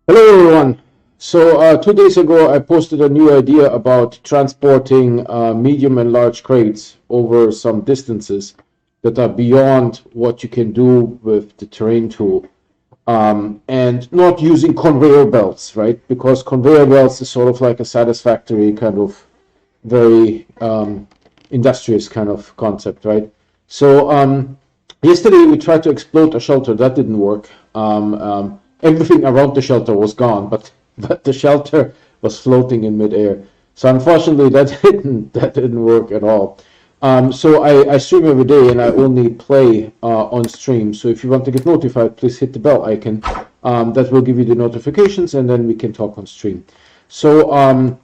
Hello everyone. So 2 days ago I posted a new idea about transporting medium and large crates over some distances that are beyond what you can do with the terrain tool, and not using conveyor belts, right? Because conveyor belts is sort of like a satisfactory kind of very industrious kind of concept, right? So yesterday we tried to explode a shelter. That didn't work. Everything around the shelter was gone, but the shelter was floating in midair. So unfortunately, that didn't work at all. So I stream every day, and I only play on stream. So if you want to get notified, please hit the bell icon. That will give you the notifications, and then we can talk on stream. So I'm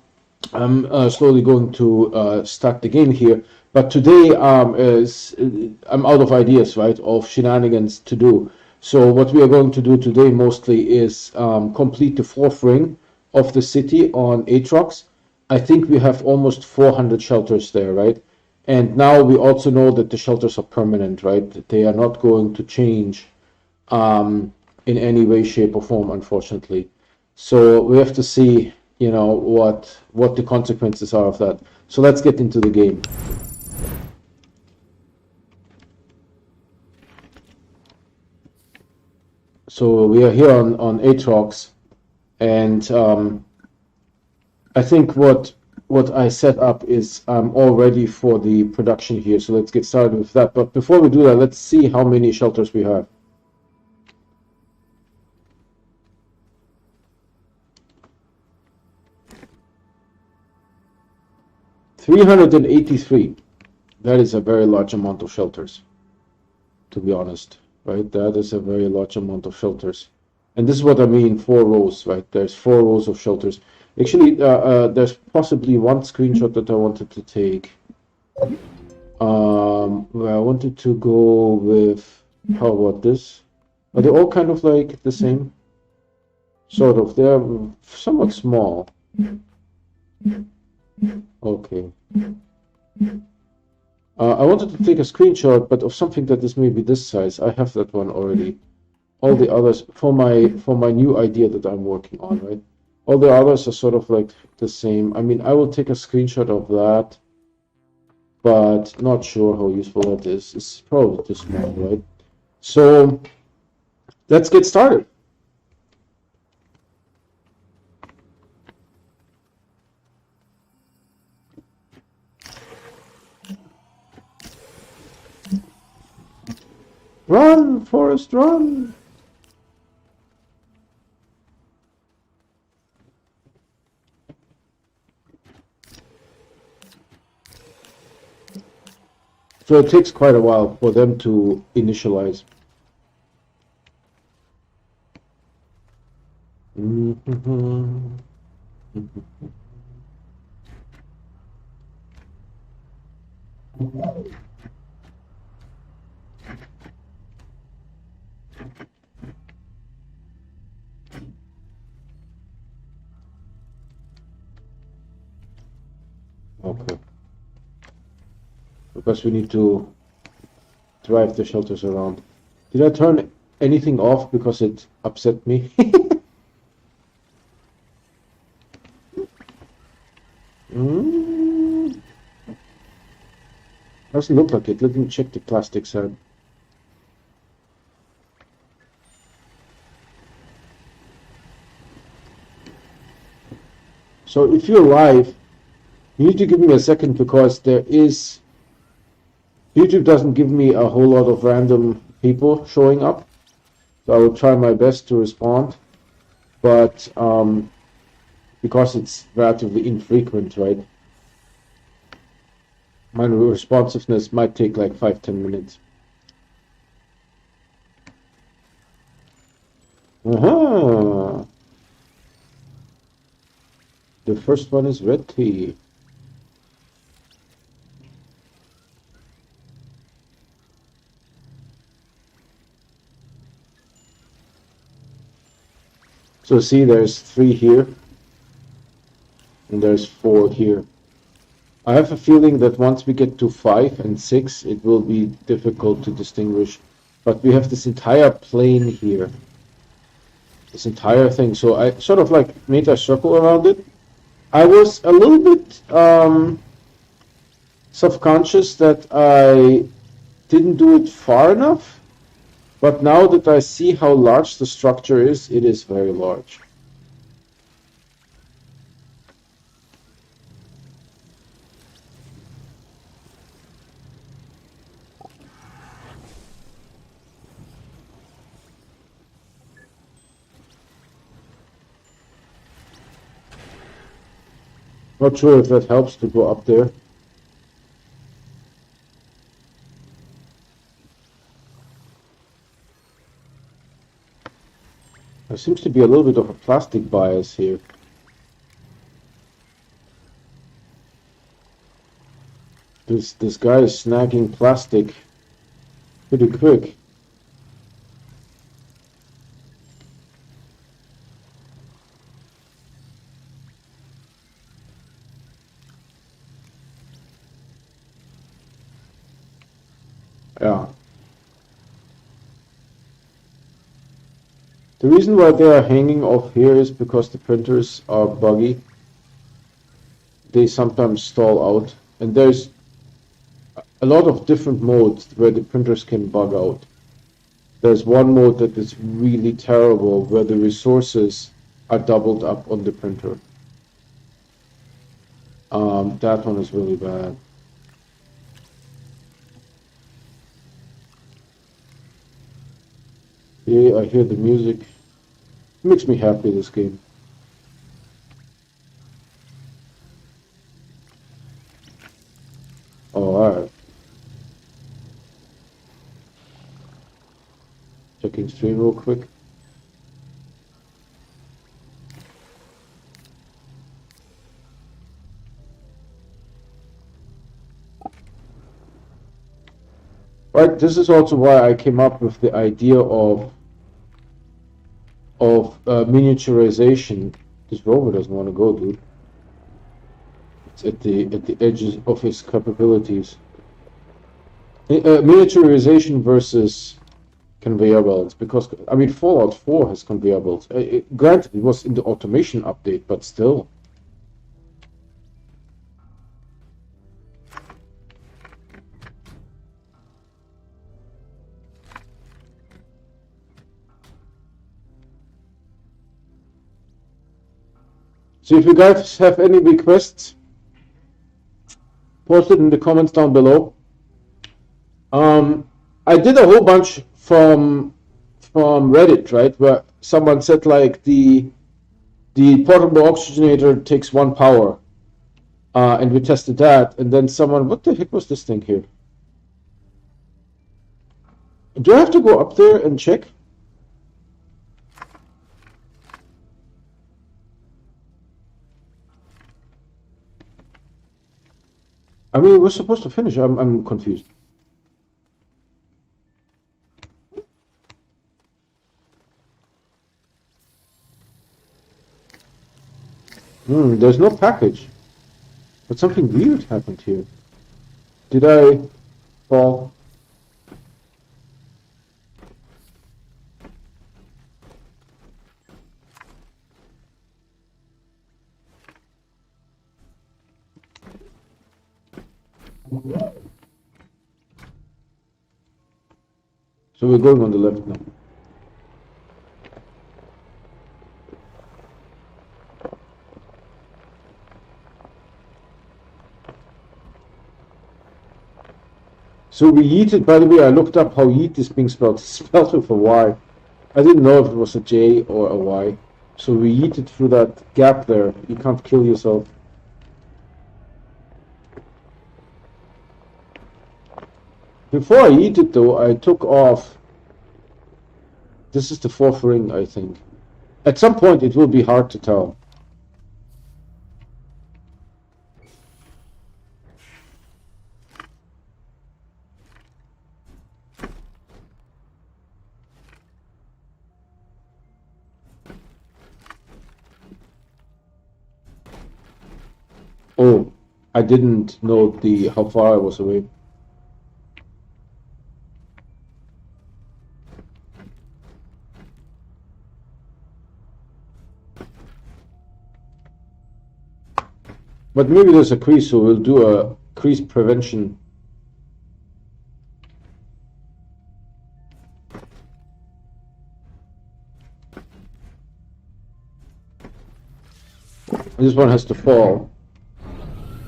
slowly going to start the game here. But today I'm out of ideas, right, of shenanigans to do. So what we are going to do today mostly is complete the fourth ring of the city on Atrox. I think we have almost 400 shelters there, right? And now we also know that the shelters are permanent, right? That they are not going to change in any way, shape, or form, unfortunately. So we have to see, what the consequences are of that. So let's get into the game. So we are here on Atrox, and I think what I set up is I'm all ready for the production here. So let's get started with that. But before we do that, let's see how many shelters we have. 383. That is a very large amount of shelters, to be honest, right? That is a very large amount of shelters. And this is what I mean, 4 rows, right? There's 4 rows of shelters. Actually, there's possibly one screenshot that I wanted to take. Where I wanted to go with, how about this? Are they all kind of like the same? Sort of. They're somewhat small. Okay. I wanted to take a screenshot, but of something that is maybe this size. I have that one already. All the others for my new idea that I'm working on, right? All the others are sort of like the same. I mean, I will take a screenshot of that, but not sure how useful that is. It's probably too small, right? So let's get started. Run, Forrest, run! So it takes quite a while for them to initialize. Okay. Because we need to drive the shelters around. Did I turn anything off because it upset me? Doesn't look like it. Let me check the plastic side. So if you're live, you need to give me a second because YouTube doesn't give me a whole lot of random people showing up. So I will try my best to respond, but because it's relatively infrequent, right? My responsiveness might take like 5-10 minutes. Aha! The first one is red tea. So see, there's 3 here, and there's 4 here. I have a feeling that once we get to 5 and 6, it will be difficult to distinguish. But we have this entire plane here. this entire thing. So I sort of like made a circle around it. I was a little bit self-conscious that I didn't do it far enough, but now that I see how large the structure is, it is very large. Not sure if that helps to go up there. There seems to be a little bit of a plastic bias here. This guy is snagging plastic pretty quick. Yeah. The reason why they are hanging off here is because the printers are buggy. They sometimes stall out, and there's a lot of different modes where the printers can bug out. There's one mode that is really terrible where the resources are doubled up on the printer. That one is really bad. Yeah, I hear the music. It makes me happy, this game. Oh, alright. Checking stream real quick. Right, this is also why I came up with the idea of miniaturization. This rover doesn't want to go, dude. It's at the edges of his capabilities. Miniaturization versus conveyor belts, because I mean Fallout 4 has conveyor belts. Granted, it was in the automation update, but still. So if you guys have any requests, post it in the comments down below. I did a whole bunch from Reddit, right, where someone said like the portable oxygenator takes 1 power, and we tested that, and then someone, what the heck was this thing here? Do I have to go up there and check? I mean, we're supposed to finish. I'm confused. There's no package. But something weird happened here. Did I fall? So we're going on the left now. So we yeeted, by the way, I looked up how yeet is being spelled. It's spelled with a Y. I didn't know if it was a J or a Y. So we yeeted through that gap there. You can't kill yourself. Before I yeeted though, I took off. This is the 4th ring, I think. At some point it will be hard to tell. Oh, I didn't know how far I was away. But maybe there's a crease, so we'll do a crease prevention. This one has to fall,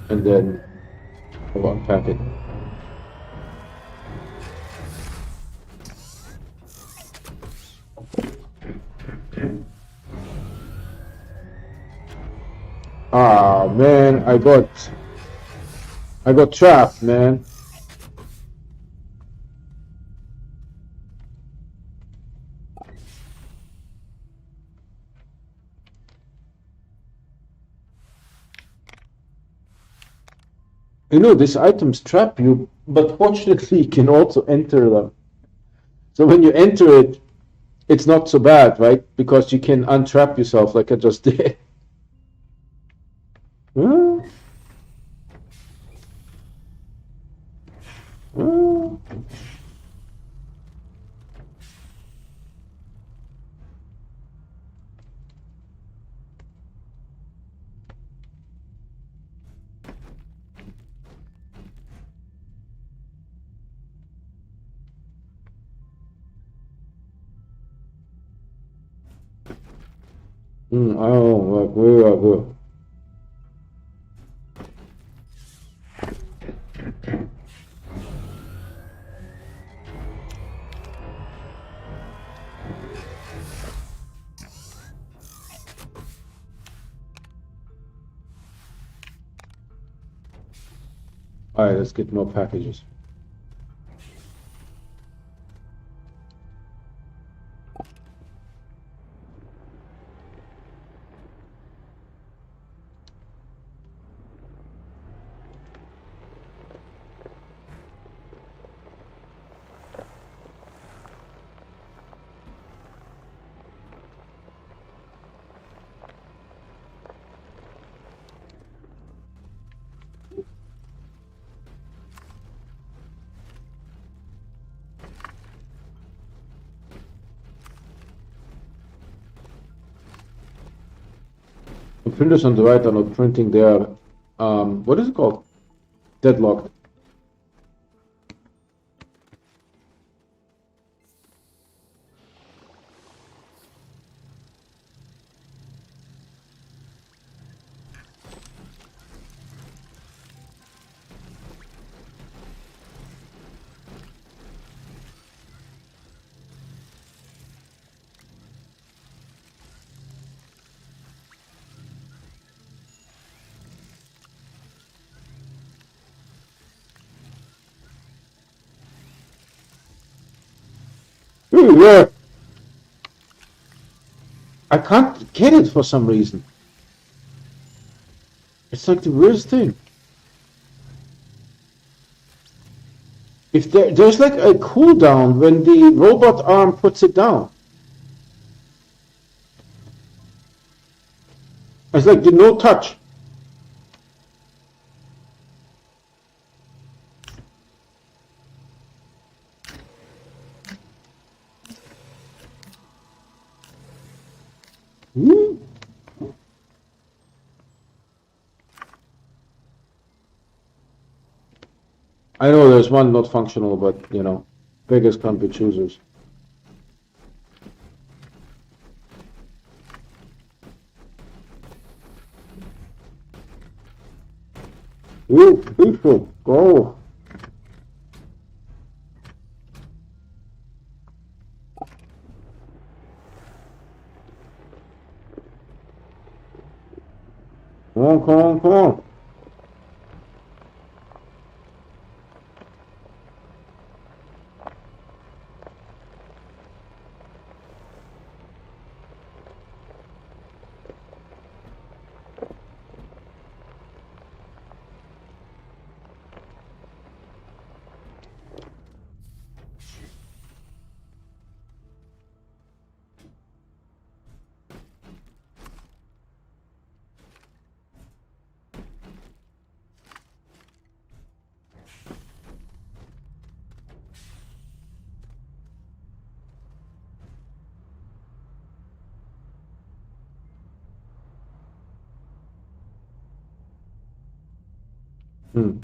and then we'll unpack it. Ah man, I got trapped, man. You know, these items trap you, but fortunately you can also enter them. So when you enter it, it's not so bad, right? Because you can untrap yourself like I just did. Hmm? Hmm? Oh, like where I go. All right, let's get more packages. The printers on the right are not printing. They are, what is it called? Deadlocked. Ooh, yeah. I can't get it for some reason. It's like the weirdest thing. If there's like a cooldown when the robot arm puts it down. It's like the no touch. Hmm? I know there's one not functional, but you know, beggars can't be choosers. Ooh, people, go. Come on, come on, come on. Hmm.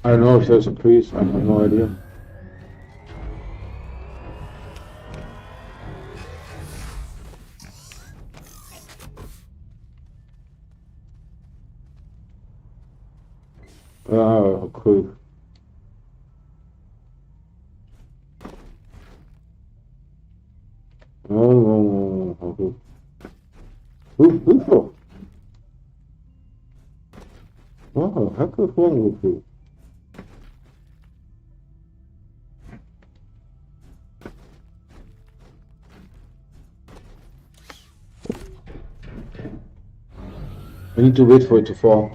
I don't know if there's a priest. I have no idea. Ah, cool. Oh. Who? What the heck is wrong with you? I need to wait for it to fall.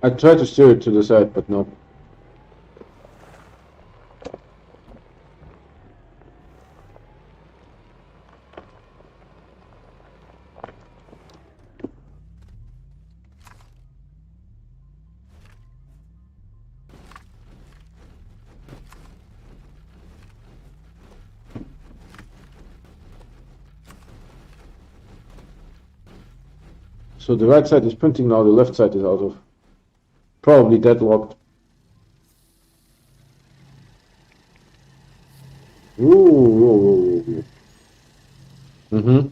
I tried to steer it to the side, but no. So the right side is printing now, the left side is out of. Probably deadlocked. Ooh. Mm-hmm.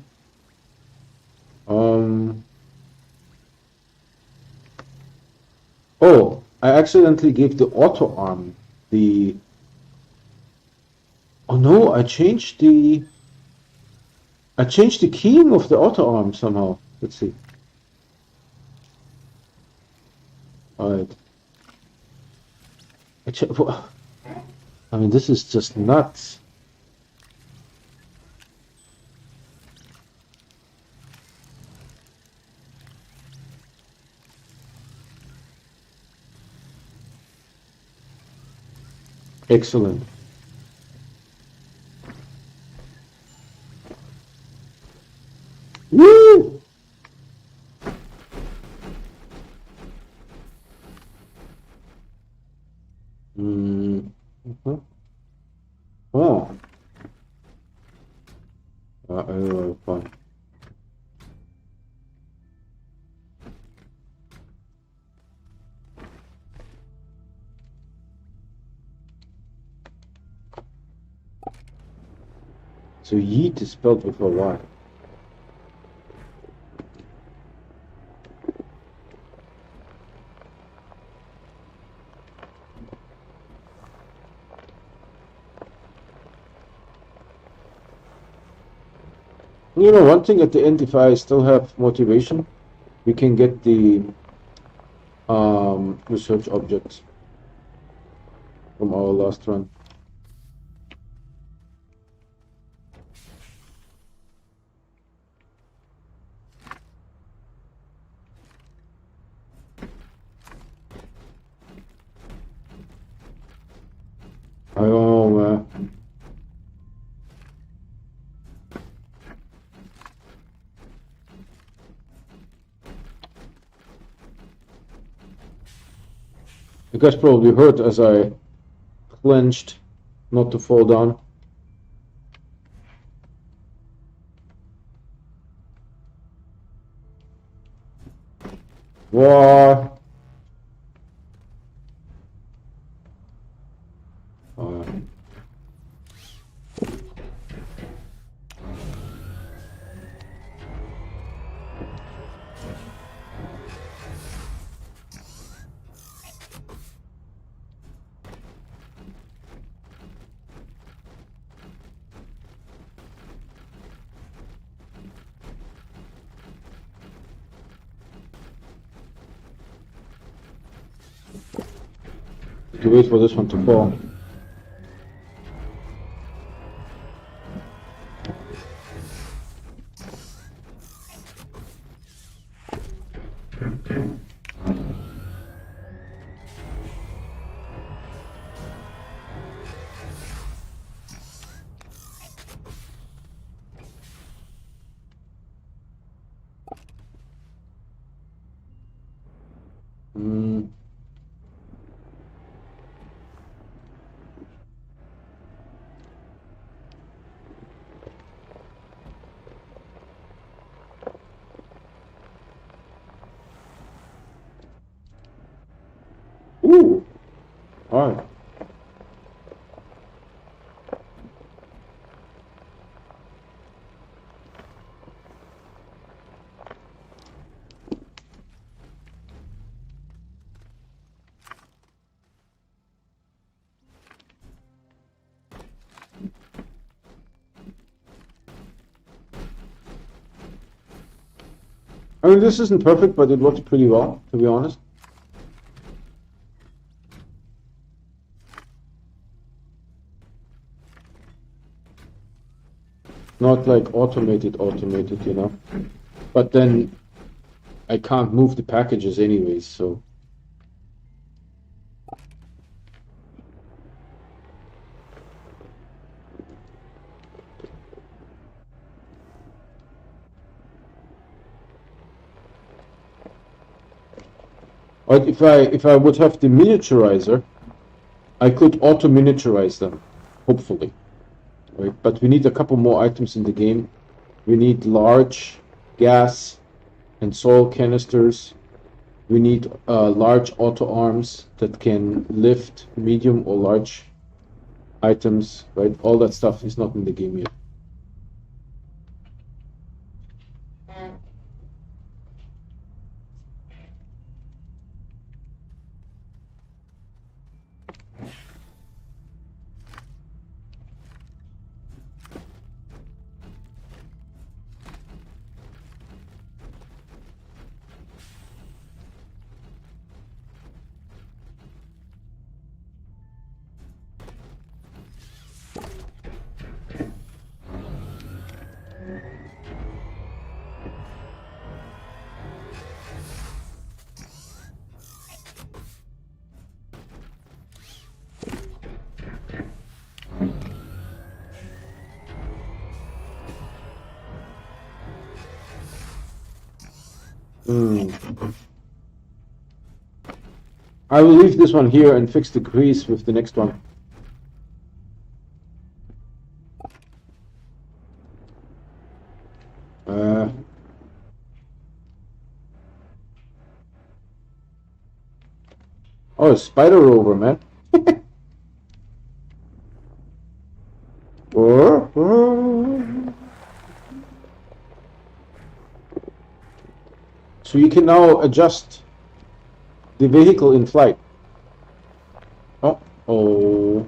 Oh, I accidentally gave the auto arm the. Oh no, I changed the keying of the auto arm somehow. Let's see. Alright. I mean, this is just nuts. Excellent. Woo! Mm-hmm. Oh. Fine. So yeet is spelled with a Y. You know, one thing at the end, if I still have motivation, we can get the research objects from our last run. I don't know, man. You guys probably heard as I clenched not to fall down. What? To wait for this one to fall. I mean, this isn't perfect, but it works pretty well, to be honest. Not like automated, you know. But then I can't move the packages anyways, so. But if I would have the miniaturizer, I could auto miniaturize them, hopefully. Right? But we need a couple more items in the game. We need large gas and soil canisters. We need large auto arms that can lift medium or large items, right? All that stuff is not in the game yet. I will leave this one here and fix the grease with the next one. Oh, a spider rover, man. So you can now adjust the vehicle in flight. Oh.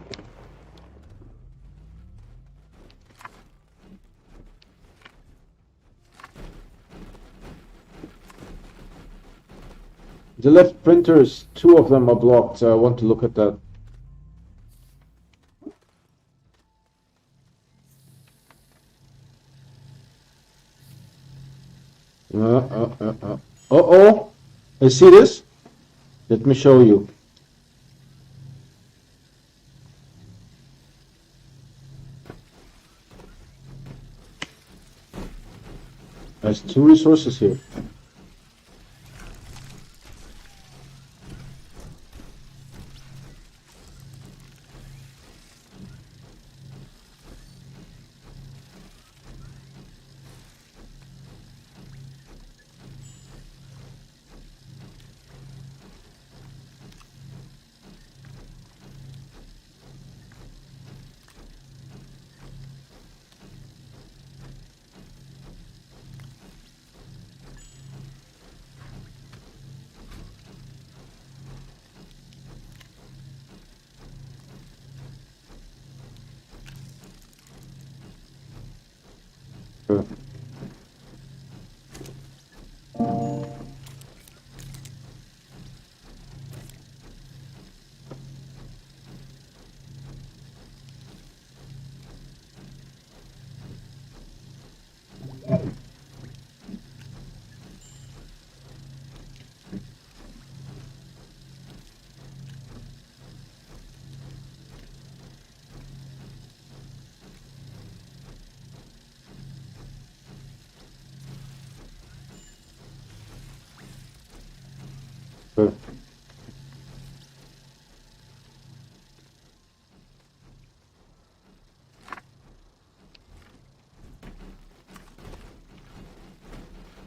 The left printers, two of them are blocked, so I want to look at that. Uh-oh. I see this? Let me show you. There's two resources here.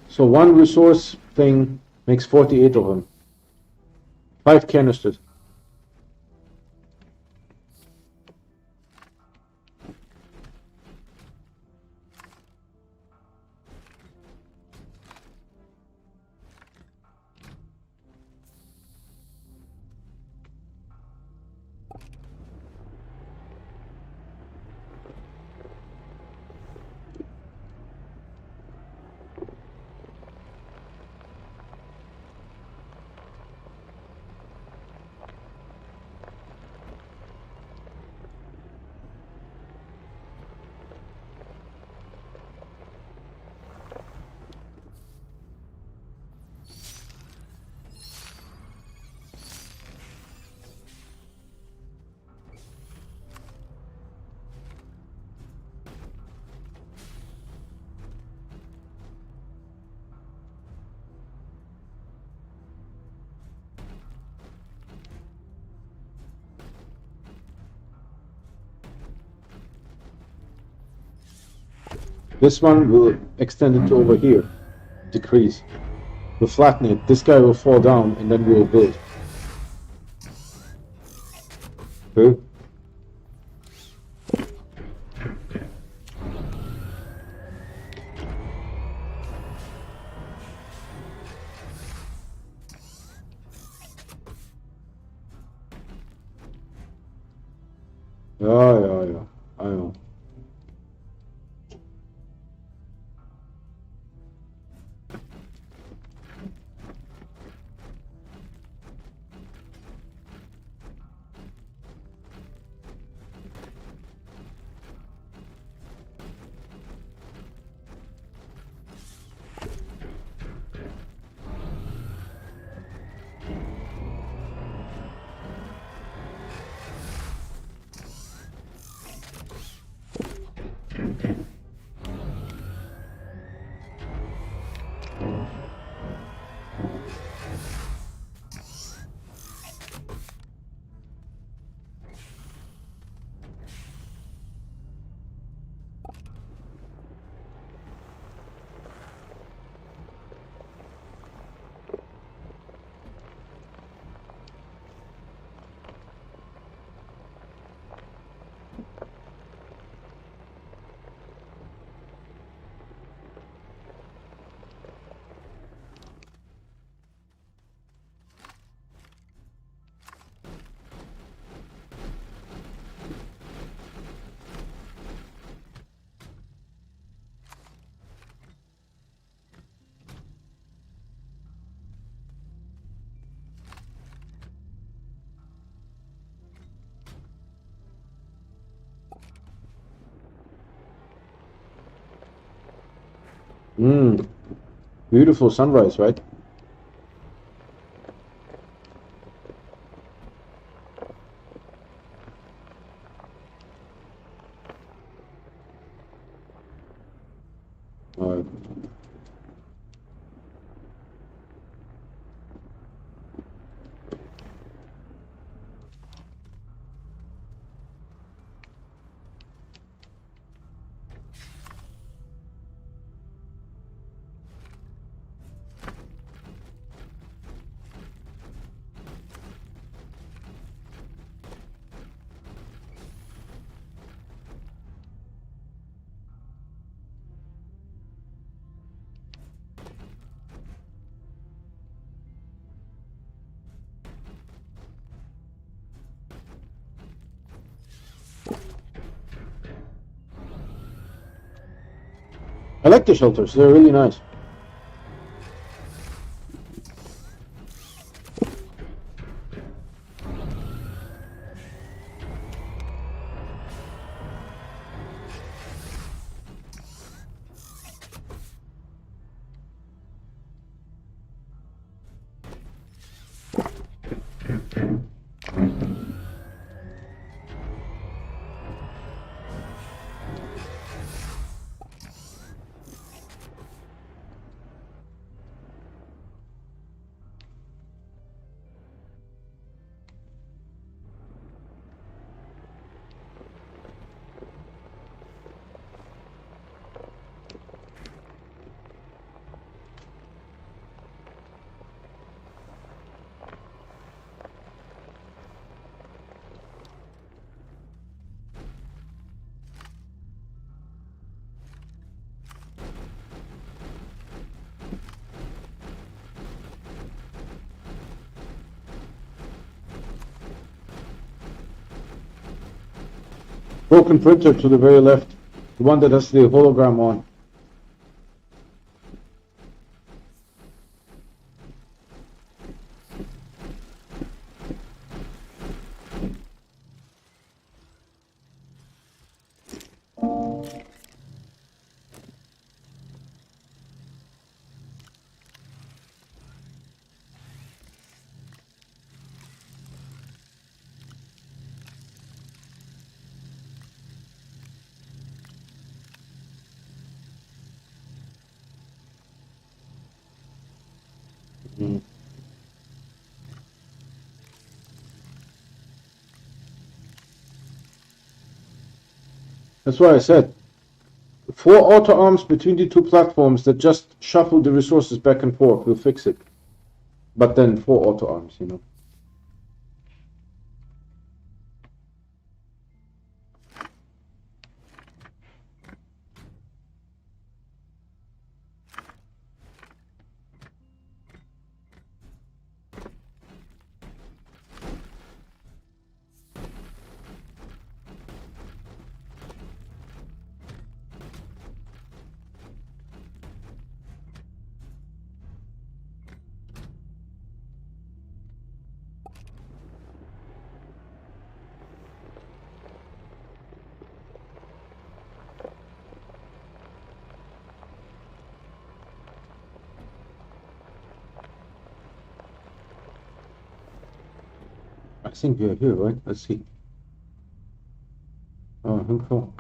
So one resource thing makes 48 of them. 5 canisters. This one will extend it to over here, decrease. We'll flatten it. This guy will fall down, and then we'll build. Okay. Yeah. I know. Beautiful sunrise, right? All right. I like the shelters. They're really nice. Broken printer to the very left, the one that has the hologram on. That's why I said, 4 auto arms between the two platforms that just shuffle the resources back and forth will fix it. But then 4 auto arms, you know. I think we are here, right? Let's see. Oh, I think so.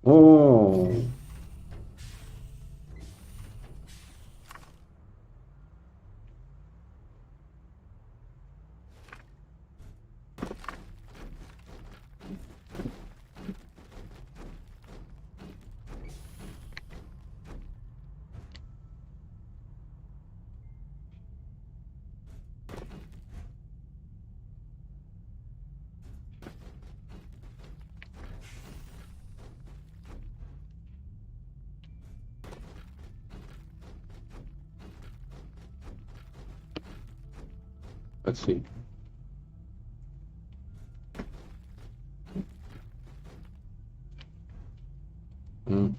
Oh. Let's see. Mm.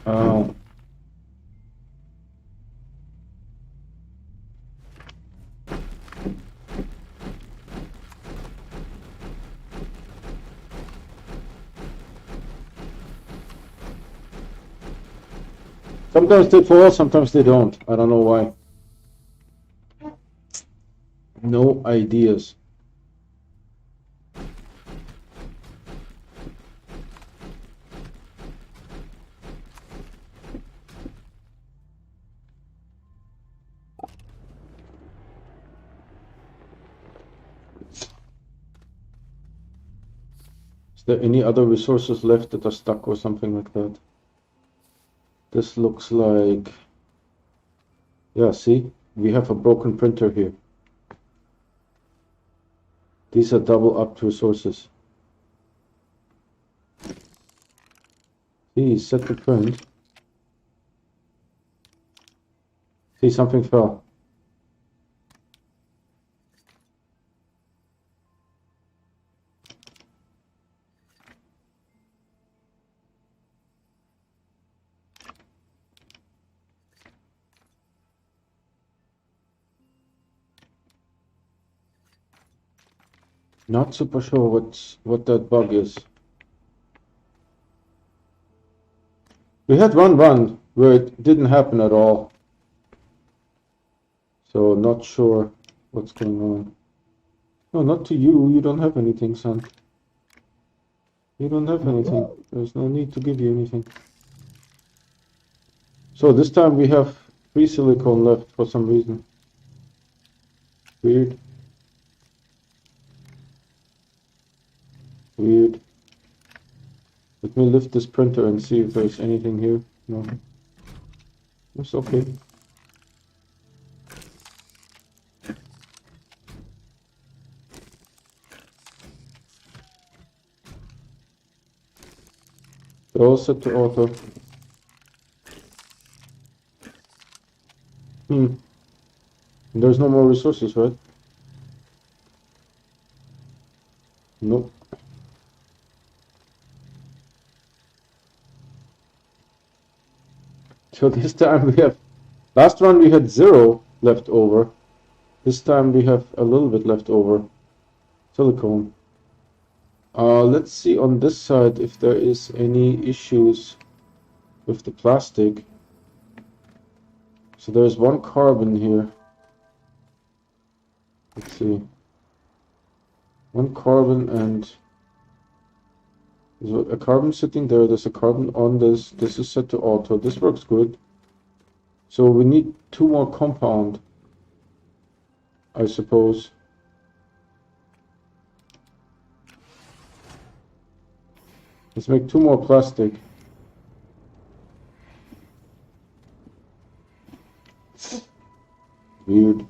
Oh. Sometimes they fall, sometimes they don't. I don't know why. No ideas. Is there any other resources left that are stuck or something like that? This looks like... Yeah, see? We have a broken printer here. These are double up resources. See, set to print. See, something fell. Not super sure what that bug is. We had one run where it didn't happen at all. So not sure what's going on. No, not to you. You don't have anything, son. You don't have anything. There's no need to give you anything. So this time we have 3 silicone left for some reason. Weird. Weird. Let me lift this printer and see if there's anything here. No. It's okay. They're all set to auto. There's no more resources, right? Nope. So this time we have, last run we had 0 left over. This time we have a little bit left over. Silicone. Let's see on this side if there is any issues with the plastic. So there's 1 carbon here. Let's see. 1 carbon, and there's a carbon sitting there. There's a carbon on this. This is set to auto. This works good. So we need 2 more compound, I suppose. Let's make 2 more plastic. Weird.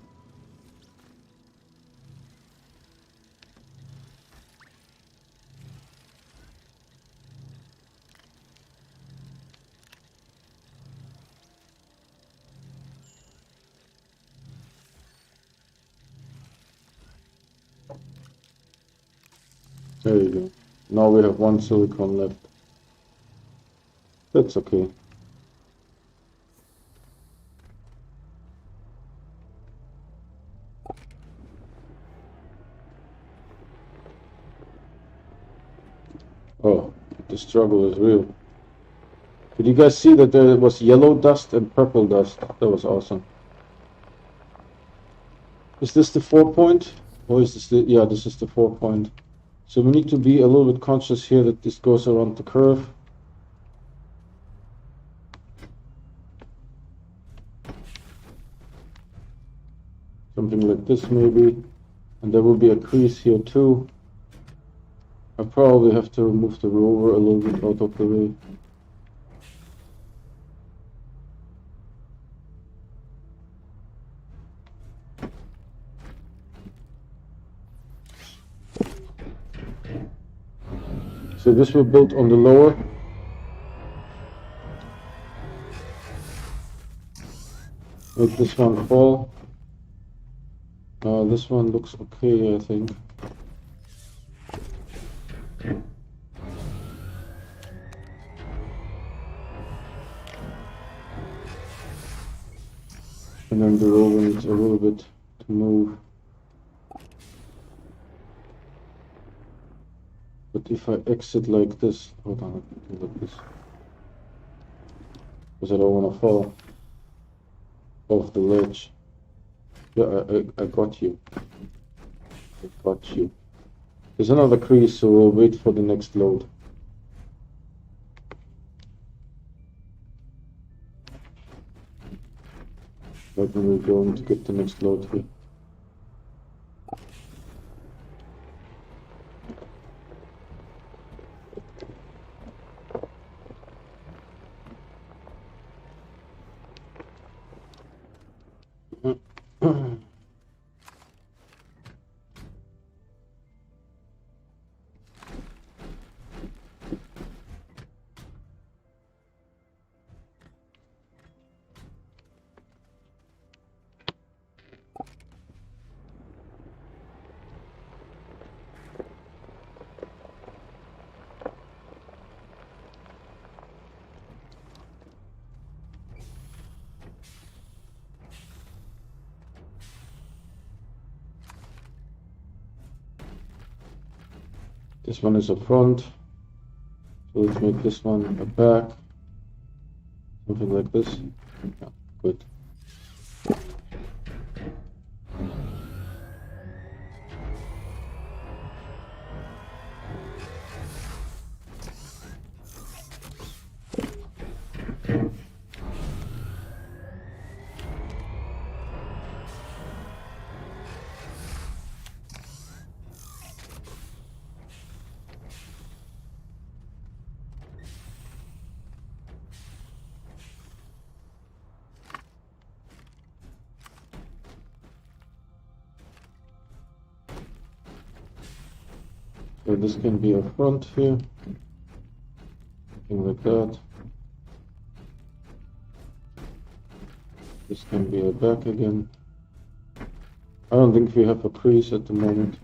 There you go. Now we have 1 silicon left. That's okay. Oh, the struggle is real. Did you guys see that there was yellow dust and purple dust? That was awesome. Is this the 4 point? Or is this the, yeah, this is the 4 point. So we need to be a little bit conscious here that this goes around the curve. Something like this maybe. And there will be a crease here too. I probably have to remove the rover a little bit out of the way. So this will build on the lower. Make this one fall. This one looks okay, I think. And then the rover needs a little bit to move. But if I exit like this, hold on, like this, because I don't want to fall off the ledge. Yeah, I got you. I got you. There's another crease, so we'll wait for the next load. Right when we're going to get the next load here. This one is a front, so let's make this one a back, something like this. Yeah, good. So this can be a front here, something like that. This can be a back again. I don't think we have a crease at the moment.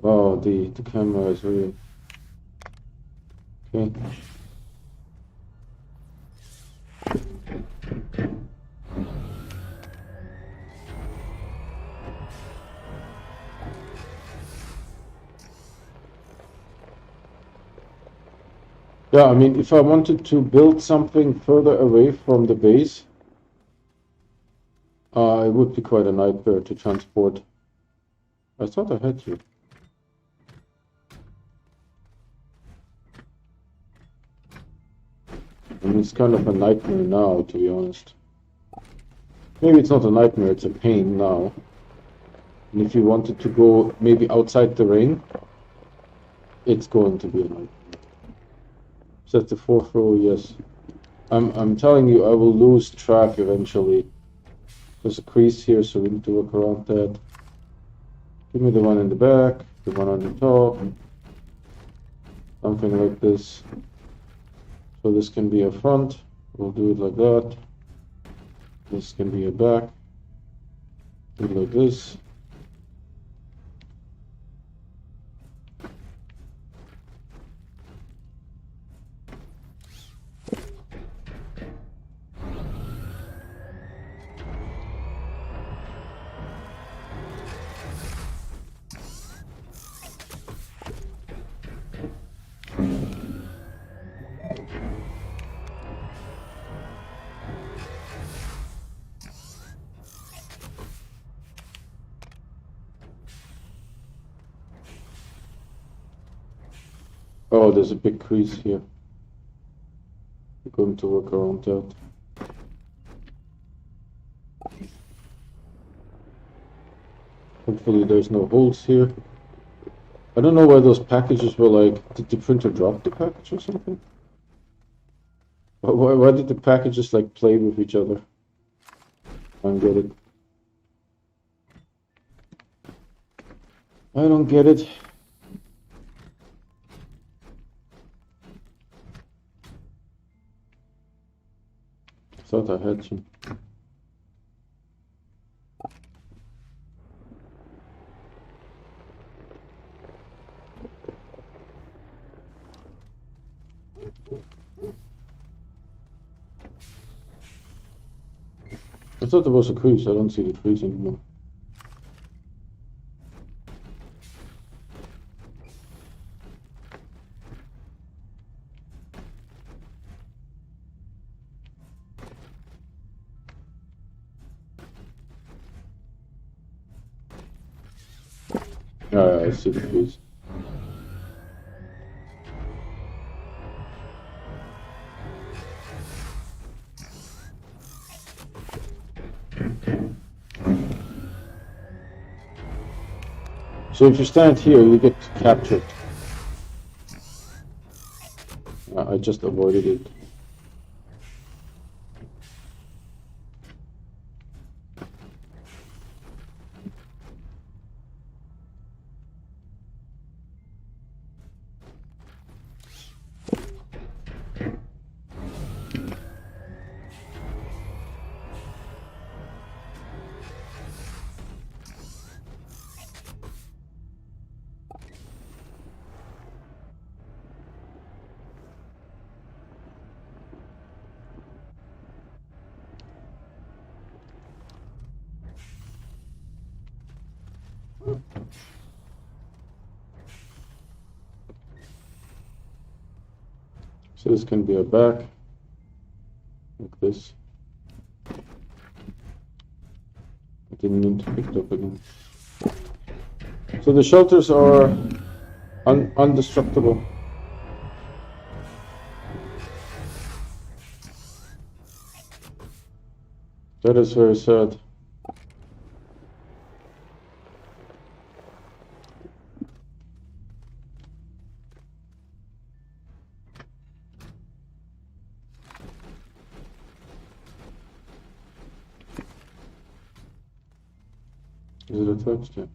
Wow, the camera is really okay. Yeah, I mean, if I wanted to build something further away from the base, it would be quite a nightmare to transport. I thought I had you. I mean, it's kind of a nightmare now, to be honest. Maybe it's not a nightmare, it's a pain now. And if you wanted to go maybe outside the ring, it's going to be a nightmare. Set the fourth row, yes. I'm telling you, I will lose track eventually. There's a crease here, so we need to work around that. Give me the one in the back, the one on the top. Something like this. So this can be a front. We'll do it like that. This can be a back. Do it like this. Oh, there's a big crease here. We're going to work around that. Hopefully there's no holes here. I don't know why those packages were like, did the printer drop the package or something? Why did the packages like play with each other? I don't get it. I don't get it. Thought I had you. I thought there was a crease. I don't see the crease anymore. I see the crease. So if you stand here, you get captured. I just avoided it. So this can be a back, like this. I didn't mean to pick it up again. So the shelters are undestructible. That is very sad. Is it attached? Yeah.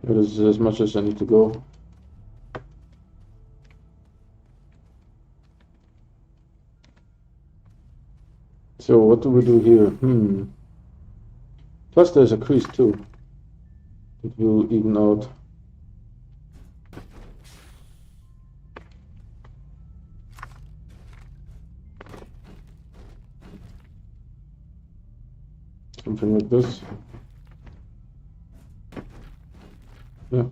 It is as much as I need to go. So what do we do here? Plus there's a crease too. It will even out. Something like this. Yeah.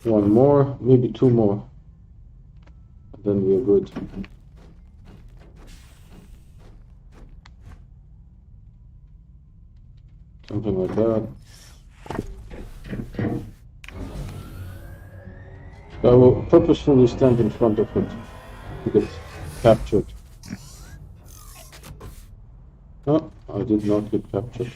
One more, maybe two more. And then we are good. Something like that. I will purposefully stand in front of it to get captured. No, I did not get captured.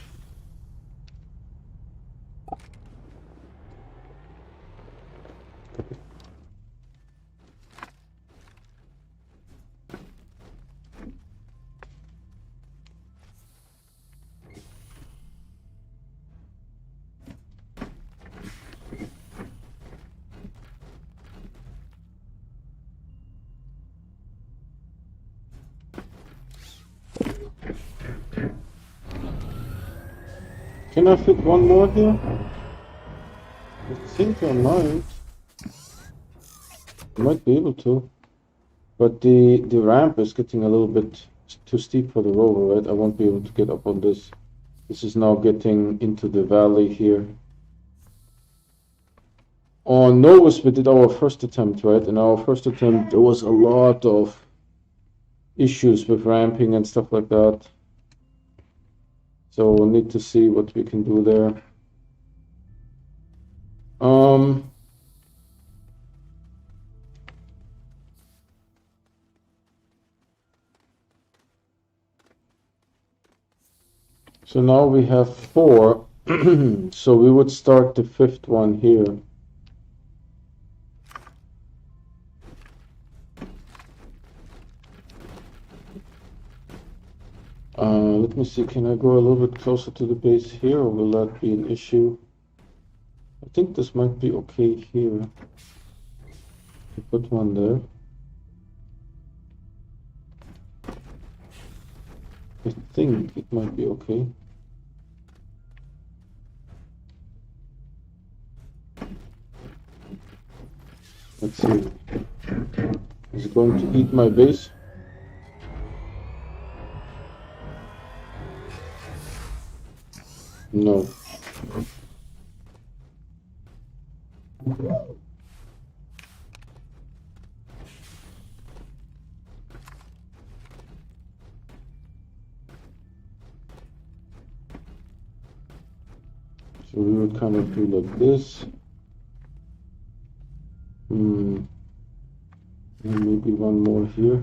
Can I fit one more here? I think I might be able to. But the ramp is getting a little bit too steep for the rover, right? I won't be able to get up on this. This is now getting into the valley here. On Novus, we did our first attempt, right? In our first attempt, there was a lot of issues with ramping and stuff like that. So we'll need to see what we can do there. So now we have 4. So we would start the 5th one here. Let me see, can I go a little bit closer to the base here, or will that be an issue? I think this might be okay here. To put one there. I think it might be okay. Let's see. Is it going to eat my base? No. So we would kind of do like this. And maybe one more here.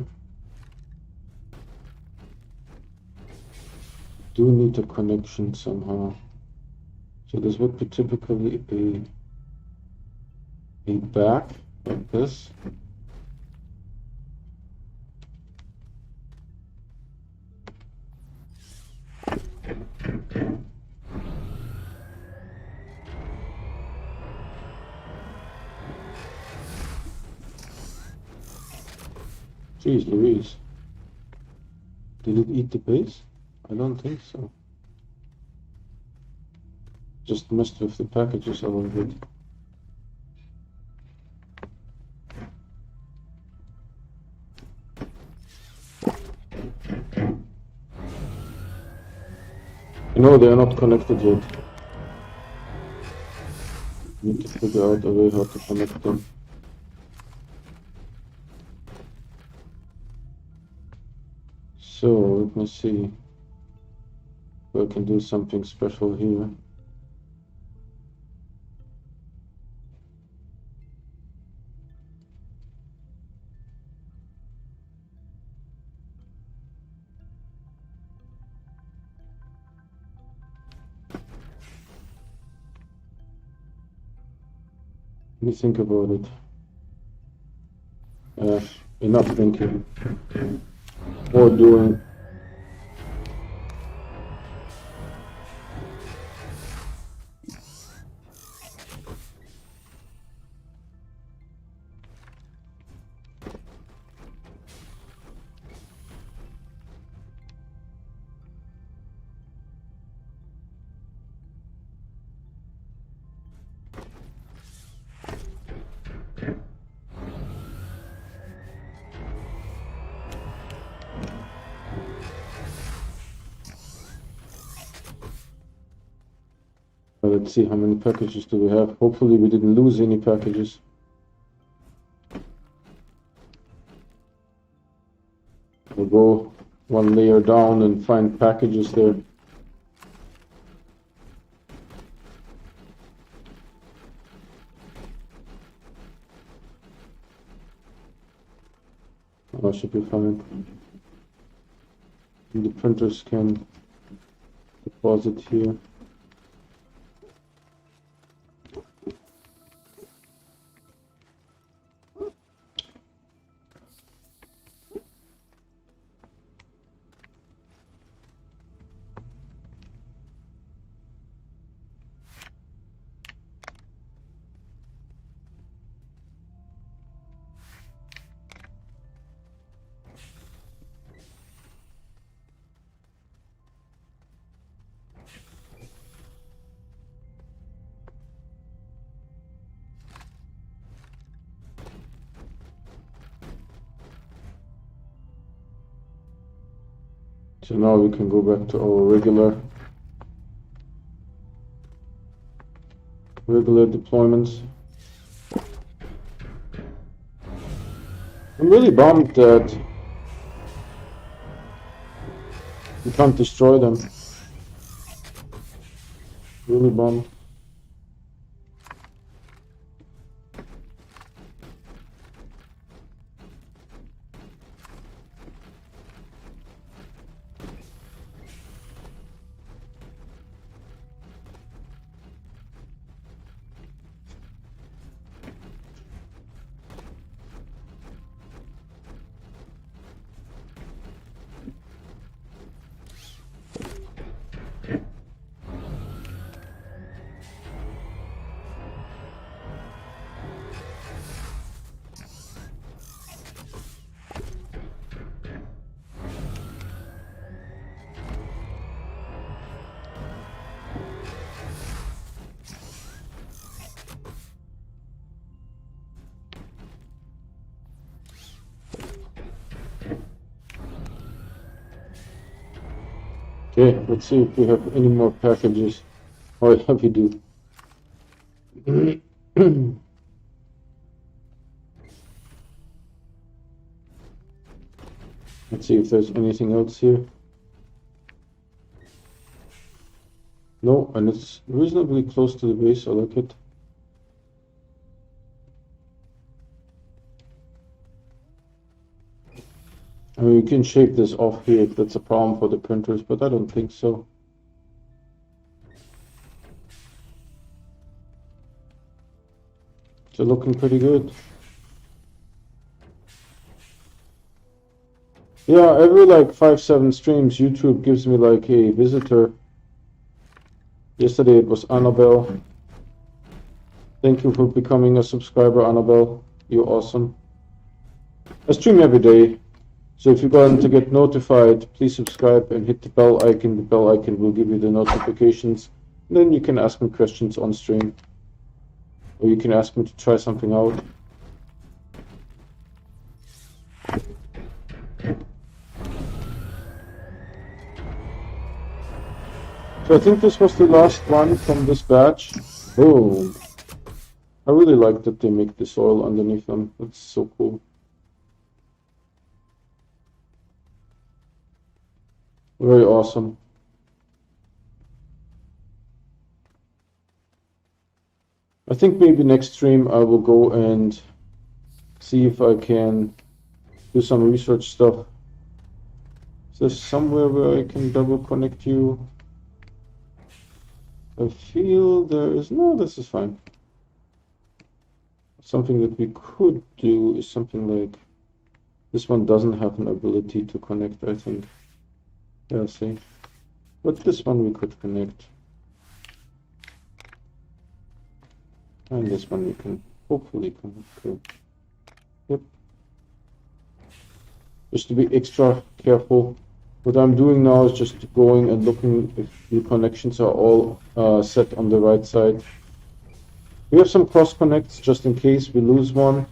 Do need a connection somehow. So this would be typically a back like this. Jeez Louise. Did it eat the base? I don't think so. Just messed with the packages a little bit. No, they are not connected yet. Need to figure out a way how to connect them. So let me see. So I can do something special here. Let me think about it. Enough thinking. More doing. Let's see how many packages do we have. Hopefully we didn't lose any packages. We'll go one layer down and find packages there. Oh, should be fine. And the printers can deposit here. So now we can go back to our regular deployments. I'm really bummed that you can't destroy them. Really bummed. Okay, let's see if we have any more packages. Oh yeah, we do. Let's see if there's anything else here. No, and it's reasonably close to the base. I like it. I mean, you can shake this off here if that's a problem for the printers, but I don't think so. It's looking pretty good. Yeah, every like 5-7 streams, YouTube gives me like a visitor. Yesterday it was Annabelle. Thank you for becoming a subscriber, Annabelle. You're awesome. I stream every day. So if you want to get notified, please subscribe and hit the bell icon. The bell icon will give you the notifications. And then you can ask me questions on stream. Or you can ask me to try something out. So I think this was the last one from this batch. Boom. I really like that they make the soil underneath them. That's so cool. Very awesome. I think maybe next stream I will go and see if I can do some research stuff. Is there somewhere where I can double connect you? I feel there is no, this is fine. Something that we could do is something like this one doesn't have an ability to connect, I think. Yeah, see. But this one we could connect. And this one we can hopefully connect to. Yep. Just to be extra careful. What I'm doing now is just going and looking if the connections are all set on the right side. We have some cross connects just in case we lose one.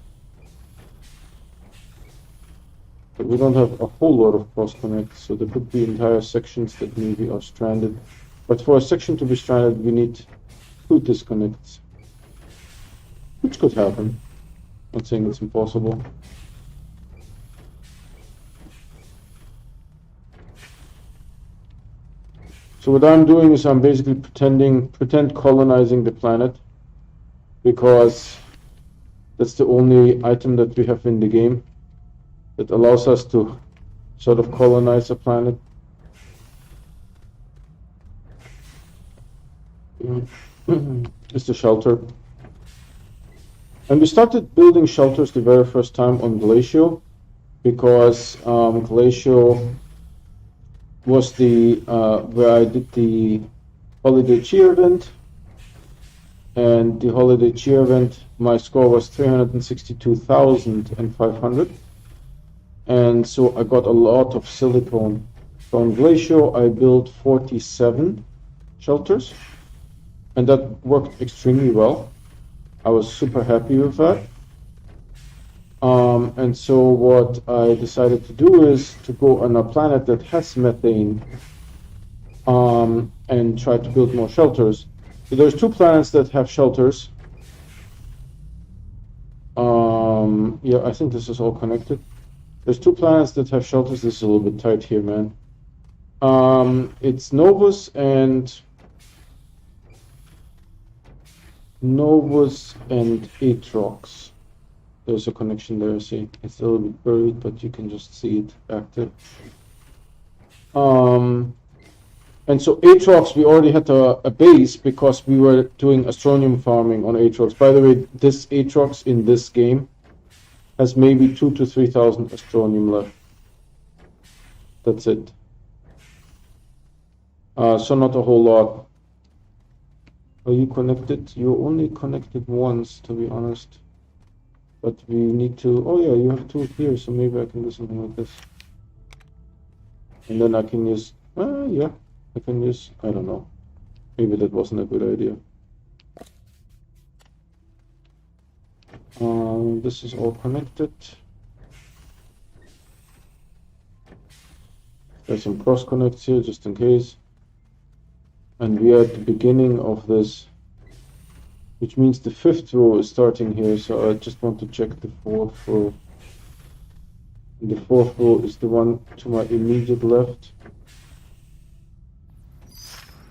But we don't have a whole lot of cross connects, so there could be entire sections that maybe are stranded. But for a section to be stranded, we need 2 disconnects. Which could happen. Not saying it's impossible. So what I'm doing is I'm basically pretend colonizing the planet, because that's the only item that we have in the game that allows us to sort of colonize a planet. It's the shelter. And we started building shelters the very first time on Glacial, because Glacial was the where I did the holiday cheer event, and the holiday cheer event, my score was 362,500, and so I got a lot of silicone. From Glacial, I built 47 shelters, and that worked extremely well. I was super happy with that. And so what I decided to do is to go on a planet that has methane, and try to build more shelters. So there's 2 planets that have shelters. Yeah, I think this is all connected. There's 2 planets that have shelters. This is a little bit tight here, man. It's Novus and Atrox. There's a connection there, see. It's a little bit buried, but you can just see it active. And so Atrox, we already had a base because we were doing Astronium farming on Atrox. By the way, this Atrox in this game has maybe 2,000 to 3,000 Astronium left. That's it. So not a whole lot. Are you connected? You're only connected once, to be honest. But we need to, oh yeah, you have 2 here, so maybe I can do something like this. And then I can use, yeah, I can use, I don't know. Maybe that wasn't a good idea. This is all connected. There's some cross connects here, just in case. And we are at the beginning of this, which means the 5th row is starting here, so I just want to check the 4th row. And the 4th row is the one to my immediate left.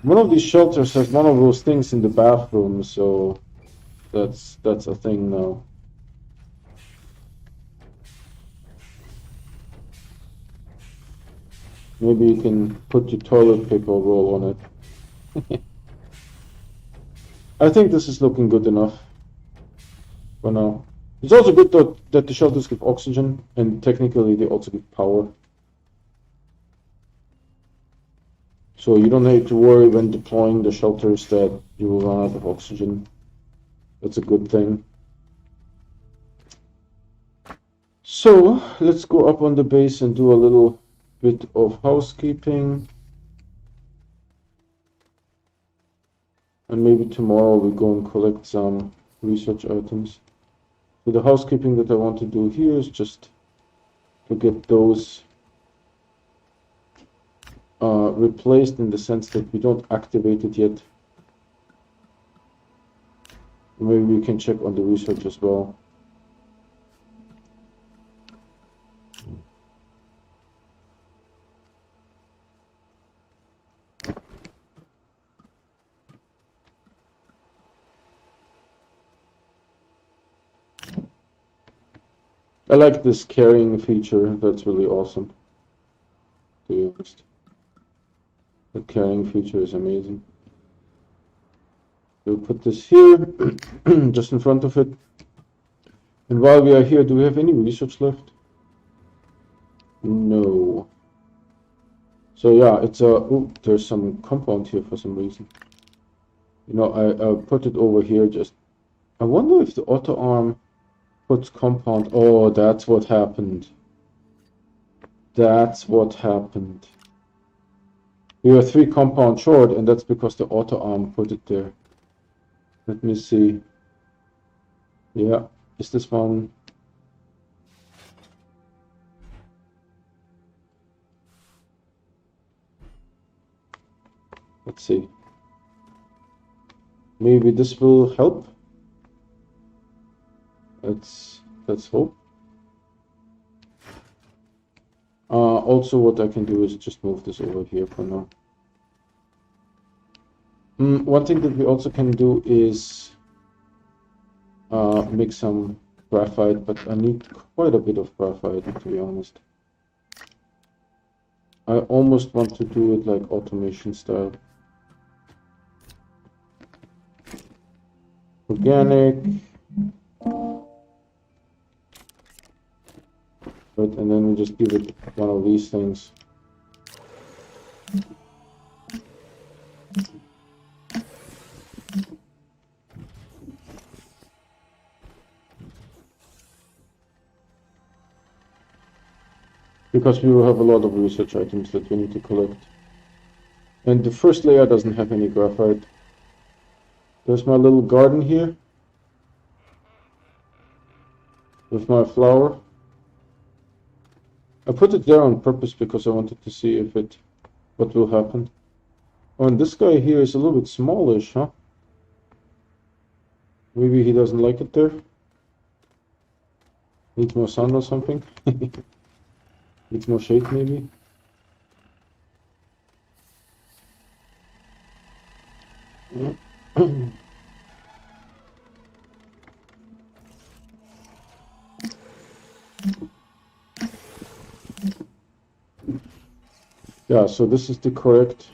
One of these shelters has one of those things in the bathroom, so that's a thing now. Maybe you can put your toilet paper roll on it. I think this is looking good enough for now. It's also good that the shelters give oxygen, and technically they also give power. So you don't have to worry when deploying the shelters that you will run out of oxygen. That's a good thing. So let's go up on the base and do a little bit of housekeeping. And maybe tomorrow we go and collect some research items. So the housekeeping that I want to do here is just to get those replaced, in the sense that we don't activate it yet. Maybe we can check on the research as well. I like this carrying feature. That's really awesome, to be honest. The carrying feature is amazing. We'll put this here, just in front of it. And while we are here, do we have any research left? No. So yeah, it's a... Ooh, there's some compound here for some reason. You know, I put it over here just... I wonder if the auto arm puts compound... Oh, that's what happened. That's what happened. We were 3 compound short, and that's because the auto arm put it there. Let me see. Yeah, is this one? Let's see. Maybe this will help. Let's hope. Also, what I can do is just move this over here for now. One thing that we also can do is make some graphite, but I need quite a bit of graphite, to be honest. I almost want to do it like automation style. Organic. Right, and then we just give it one of these things. Because we will have a lot of research items that we need to collect. And the first layer doesn't have any graphite. There's my little garden here. With my flower. I put it there on purpose because I wanted to see if what will happen. Oh, and this guy here is a little bit smallish, huh? Maybe he doesn't like it there. Needs more sun or something. Needs more shade, maybe. Yeah, so this is the correct,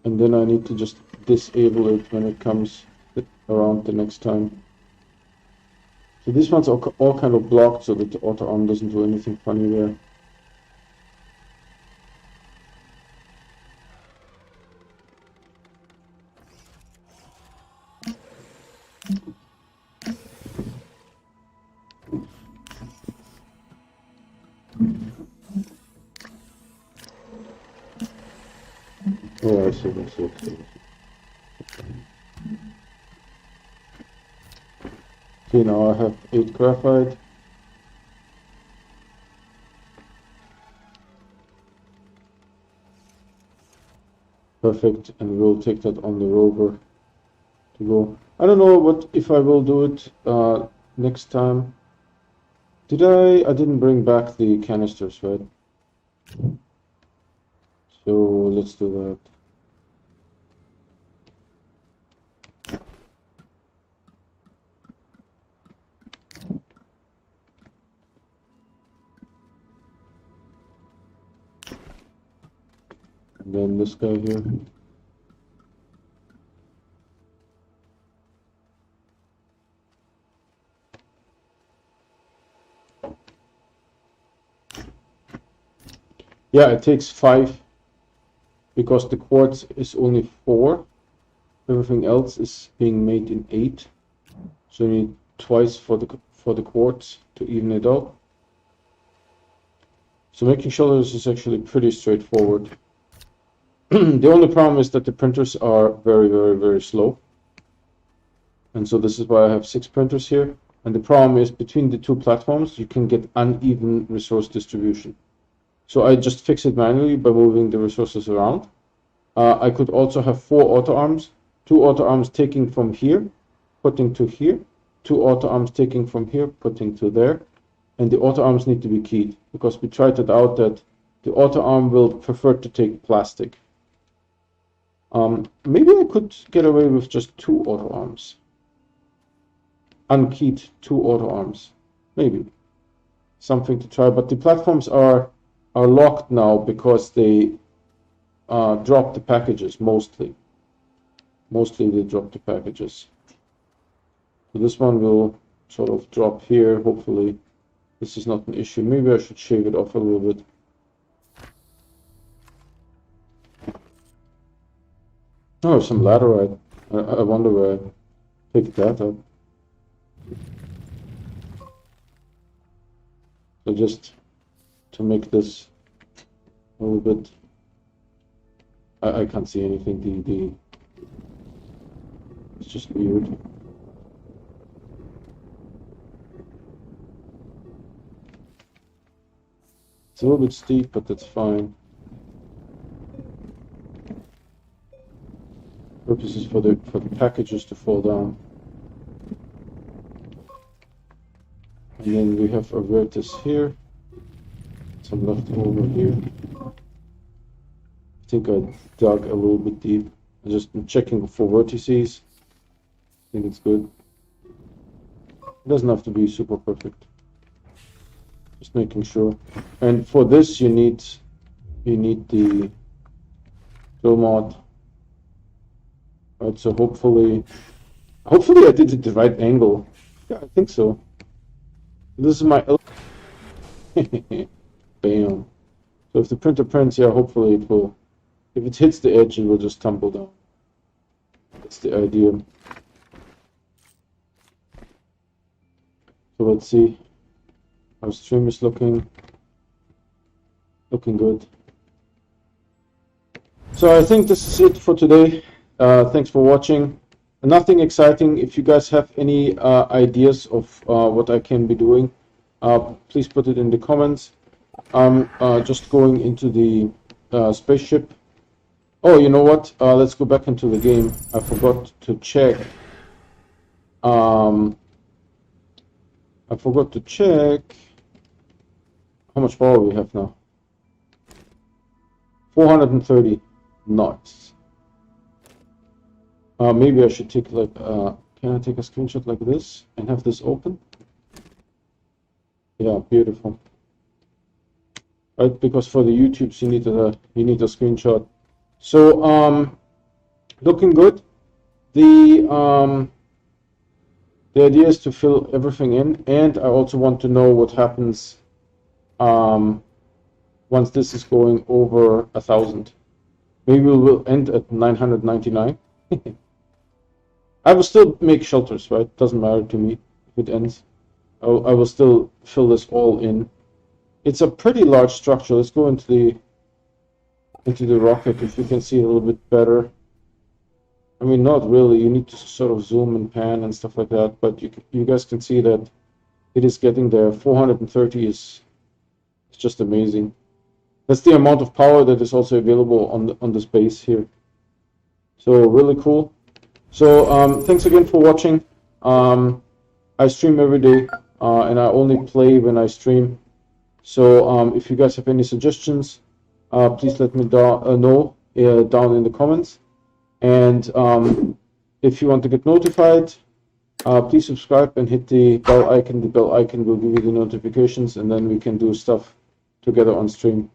and then I need to just disable it when it comes around the next time. So these ones are all kind of blocked so that the auto arm doesn't do anything funny there. Oh, I see, I see, I see. Okay, now I have 8 graphite. Perfect, and we'll take that on the rover to go. I don't know what if I will do it next time. Did I didn't bring back the canisters, right? So let's do that. And then this guy here. Yeah, it takes 5 because the quartz is only 4. Everything else is being made in 8. So you need twice for the quartz to even it out. So making shutters is actually pretty straightforward. The only problem is that the printers are very, very, very slow. And so this is why I have 6 printers here. And the problem is between the 2 platforms, you can get uneven resource distribution. So I just fix it manually by moving the resources around. I could also have 4 auto arms, 2 auto arms taking from here, putting to here, 2 auto arms taking from here, putting to there. And the auto arms need to be keyed because we tried it out that the auto arm will prefer to take plastic. Maybe I could get away with just 2 auto arms. Unkeyed 2 auto arms. maybe something to try. But the platforms are locked now because they drop the packages mostly. Mostly they drop the packages. So this one will sort of drop here. Hopefully this is not an issue. Maybe I should shave it off a little bit. Oh, some laterite. I wonder where I picked that up. So just to make this a little bit, I can't see anything. It's just weird. It's a little bit steep, but that's fine. Purpose is for the packages to fall down. And then we have a vertex here. Some left over here. I think I dug a little bit deep. I'm just checking for vertices. I think it's good. It doesn't have to be super perfect. Just making sure. And for this you need the drill mod. Right, so hopefully I did it the right angle. Yeah, I think so. This is my bam. So if the printer prints, yeah, hopefully it will. If it hits the edge, it will just tumble down. That's the idea. So let's see. Our stream is looking good. So I think this is it for today. Thanks for watching. Nothing exciting. If you guys have any ideas of what I can be doing, please put it in the comments. I'm just going into the spaceship. Oh, you know what? Let's go back into the game. I forgot to check. How much power we have now. 430. Nice. Maybe I should take like, can I take a screenshot like this and have this open? Yeah, beautiful. Right, because for the YouTubes you need a screenshot. So looking good. The idea is to fill everything in, and I also want to know what happens once this is going over 1,000. Maybe we'll end at 999. I will still make shelters, right? Doesn't matter to me if it ends. I will still fill this all in. It's a pretty large structure. Let's go into the rocket if you can see it a little bit better. I mean, not really. You need to sort of zoom and pan and stuff like that, but you guys can see that it is getting there. 430 is just amazing. That's the amount of power that is also available on the space here. So really cool. So thanks again for watching. I stream every day, and I only play when I stream. So if you guys have any suggestions, please let me know down in the comments. And if you want to get notified, please subscribe and hit the bell icon. The bell icon will give you the notifications, and then we can do stuff together on stream.